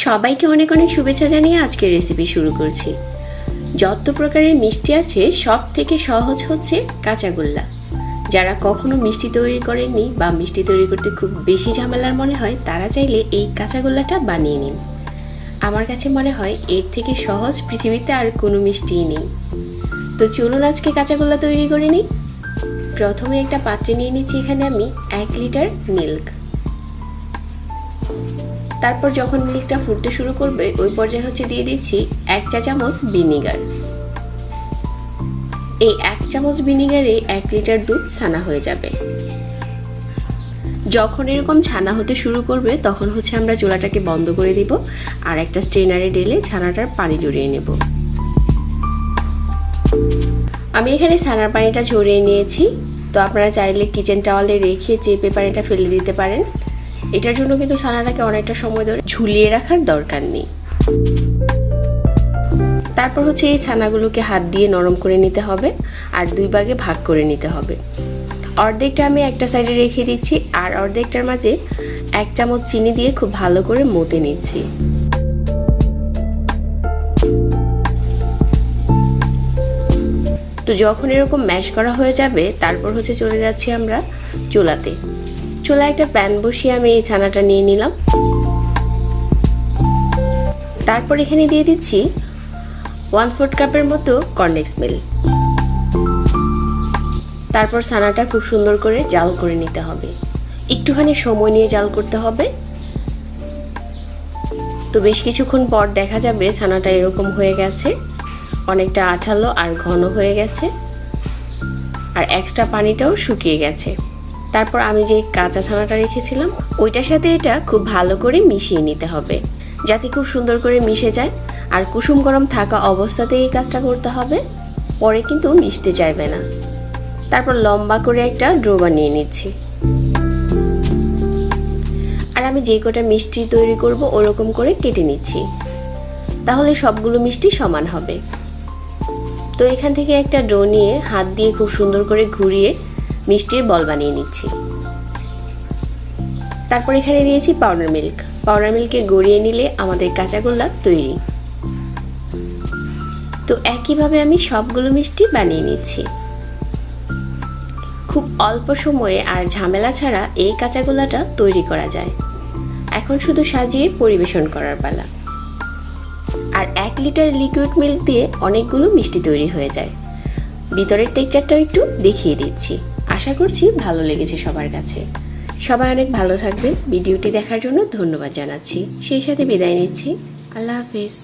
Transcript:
সবাইকে অনেক অনেক শুভেচ্ছা জানিয়ে আজকের রেসিপি শুরু করছি। যত প্রকারের মিষ্টি আছে সব থেকে সহজ হচ্ছে কাঁচাগোল্লা। যারা কখনো মিষ্টি তৈরি করেননি বা মিষ্টি তৈরি করতে খুব বেশি ঝামেলার মনে হয় তারা চাইলে এই কাঁচাগোল্লাটা বানিয়ে নিন। আমার কাছে মনে হয় এর থেকে সহজ পৃথিবীতে আর কোনো মিষ্টিই নেই। তো চলুন আজকে কাঁচাগোল্লা তৈরি করে নিই। প্রথমে একটা পাত্রে নিয়ে নিচ্ছি এখানে আমি 1 লিটার মিল্ক। তারপর যখন মিল্কটা ফুটতে শুরু করবে ওই পর্যায়ে দিয়ে দিচ্ছি 1 চা চামচ ভিনিগার। এই 1 চামচ ভিনিগারে 1 লিটার দুধ ছানা হয়ে যাবে। যখন এরকম ছানা হতে শুরু করবে তখন আমরা চুলাটাকে বন্ধ করে দিব আর একটা স্ট্রেনারে ঢেলে ছানাটার পানি ঝরিয়ে নেব। আমি এখানে ছানার পানিটা ঝরিয়ে নিয়েছি। তো আপনারা চাইলে কিচেন টাওয়ালে রেখে চেপে পানিটা ফেলে দিতে পারেন। এটার জন্য কিন্তু ছানাটাকে অনেকটা সময় ধরে ঝুলিয়ে রাখার দরকার নেই। তারপর এই ছানাগুলোকে হাত দিয়ে নরম করে নিতে হবে আর 2 ভাগে ভাগ করে নিতে হবে। অর্ধেকটা আমি একটা সাইডে রেখে দিচ্ছি আর অর্ধেকটার মাঝে 1 চামচ চিনি দিয়ে খুব ভালো করে মতে নিচ্ছি। তো যখন এরকম ম্যাশ করা হয়ে যাবে তারপর চলে যাচ্ছি আমরা চুলাতে। চুলায় একটা প্যান বসিয়ে আমি এই ছানাটা নিয়ে নিলাম। তারপর এখানে দিয়ে দিচ্ছি 1/4 কাপের মতো কর্নফ্লেক্স মিল্ক। তারপর ছানাটা খুব সুন্দর করে জাল করে নিতে হবে। একটুখানি সময় নিয়ে জাল করতে হবে। তো বেশ কিছুক্ষণ পর দেখা যাবে ছানাটা এরকম হয়ে গেছে, অনেকটা আঠালো আর ঘন হয়ে গেছে আর এক্সট্রা পানিটাও শুকিয়ে গেছে। তারপর আমি যে কাঁচা ছানাটা রেখেছিলাম ওইটার সাথে এটা খুব ভালো করে মিশিয়ে নিতে হবে যাতে খুব সুন্দর করে মিশে যায়। আর কুসুম গরম থাকা অবস্থাতেই এই কাজটা করতে হবে, পরে কিন্তু মিশতে চাইবে না। তারপর লম্বা করে একটা ডো বানিয়ে নিচ্ছি। আর আমি যে কটা মিষ্টি তৈরি করব ওরকম করে কেটে নিচ্ছি, তাহলে সবগুলো মিষ্টি সমান হবে। তো এখান থেকে একটা ডো নিয়ে হাত দিয়ে খুব সুন্দর করে ঘুরিয়ে মিষ্টির বল বানিয়ে নিচ্ছি। তারপর এখানে নিয়েছি পাউডার মিল্ক। পাউডার মিল্কে গড়িয়ে নিলে আমাদের কাঁচাগোল্লা তৈরি। তো একইভাবে আমি সবগুলো মিষ্টি বানিয়ে নিচ্ছি। খুব অল্প সময়ে আর ঝামেলা ছাড়া এই কাঁচাগোল্লাটা তৈরি করা যায়। এখন শুধু সাজিয়ে পরিবেশন করার পালা। আর 1 লিটার লিকুইড মিল্ক দিয়ে অনেকগুলো মিষ্টি তৈরি হয়ে যায়। ভিতরের টেক্সচারটাও একটু দেখিয়ে দিচ্ছি। আশা করছি ভালো লেগেছে সবার কাছে। সবাই অনেক ভালো থাকবেন। ভিডিওটি দেখার জন্য ধন্যবাদ জানাচ্ছি। সেই সাথে বিদায় নিচ্ছি। আল্লাহ হাফেজ।